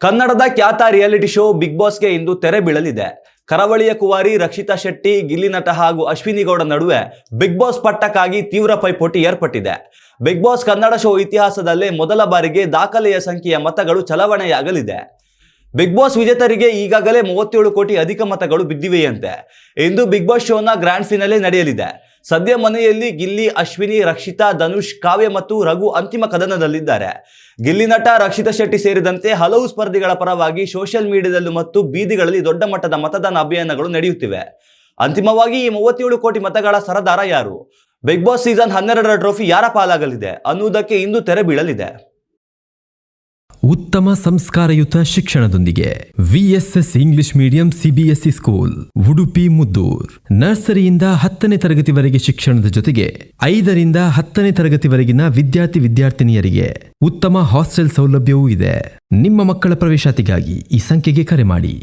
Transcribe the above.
ಕನ್ನಡದ ಖ್ಯಾತ reality show Bigg ಬಾಸ್ಗೆ ಇಂದು ತೆರೆ ಬೀಳಲಿದೆ. ಕರಾವಳಿಯ ಕುಮಾರಿ ರಕ್ಷಿತಾ ಶೆಟ್ಟಿ, ಗಿಲ್ಲಿ ನಟ ಹಾಗೂ ಅಶ್ವಿನಿ ಗೌಡ ನಡುವೆ ಬಿಗ್ ಬಾಸ್ ಪಟ್ಟಕ್ಕಾಗಿ ತೀವ್ರ ಪೈಪೋಟಿ ಏರ್ಪಟ್ಟಿದೆ. ಬಿಗ್ ಬಾಸ್ ಕನ್ನಡ ಶೋ ಇತಿಹಾಸದಲ್ಲೇ ಮೊದಲ ಬಾರಿಗೆ ದಾಖಲೆಯ ಸಂಖ್ಯೆಯ ಮತಗಳು ಚಲಾವಣೆಯಾಗಲಿದೆ. ಬಿಗ್ ಬಾಸ್ ವಿಜೇತರಿಗೆ ಈಗಾಗಲೇ 37 ಕೋಟಿ ಅಧಿಕ ಮತಗಳು ಬಿದ್ದಿವೆಯಂತೆ. ಇಂದು ಬಿಗ್ ಬಾಸ್ ಶೋನ ಗ್ರ್ಯಾಂಡ್ ಫಿನಾಲೆ ನಡೆಯಲಿದೆ. ಸದ್ಯ ಮನೆಯಲ್ಲಿ ಗಿಲ್ಲಿ, ಅಶ್ವಿನಿ, ರಕ್ಷಿತಾ, ಧನುಷ್, ಕಾವ್ಯ ಮತ್ತು ರಘು ಅಂತಿಮ ಕದನದಲ್ಲಿದ್ದಾರೆ. ಗಿಲ್ಲಿ ನಟ, ರಕ್ಷಿತಾ ಶೆಟ್ಟಿ ಸೇರಿದಂತೆ ಹಲವು ಸ್ಪರ್ಧಿಗಳ ಪರವಾಗಿ ಸೋಷಿಯಲ್ ಮೀಡಿಯಾದಲ್ಲೂ ಮತ್ತು ಬೀದಿಗಳಲ್ಲಿ ದೊಡ್ಡ ಮಟ್ಟದ ಮತದಾನ ಅಭಿಯಾನಗಳು ನಡೆಯುತ್ತಿವೆ. ಅಂತಿಮವಾಗಿ ಈ 37 ಕೋಟಿ ಮತಗಳ ಸರದಾರ ಯಾರು, ಬಿಗ್ ಬಾಸ್ ಸೀಸನ್ 12ರ ಟ್ರೋಫಿ ಯಾರ ಪಾಲಾಗಲಿದೆ ಅನ್ನುವುದಕ್ಕೆ ಇಂದು ತೆರೆ ಬೀಳಲಿದೆ. ಉತ್ತಮ ಸಂಸ್ಕಾರಯುತ ಶಿಕ್ಷಣದೊಂದಿಗೆ VSS English medium CBSE school, Udupi Muddur. ನರ್ಸರಿಯಿಂದ 10ನೇ ತರಗತಿವರೆಗೆ ಶಿಕ್ಷಣದ ಜೊತೆಗೆ 5ರಿಂದ 10ನೇ ತರಗತಿವರೆಗಿನ ವಿದ್ಯಾರ್ಥಿನಿಯರಿಗೆ ಉತ್ತಮ ಹಾಸ್ಟೆಲ್ ಸೌಲಭ್ಯವೂ ಇದೆ. ನಿಮ್ಮ ಮಕ್ಕಳ ಪ್ರವೇಶಾತಿಗಾಗಿ ಈ ಸಂಖ್ಯೆಗೆ ಕರೆ ಮಾಡಿ.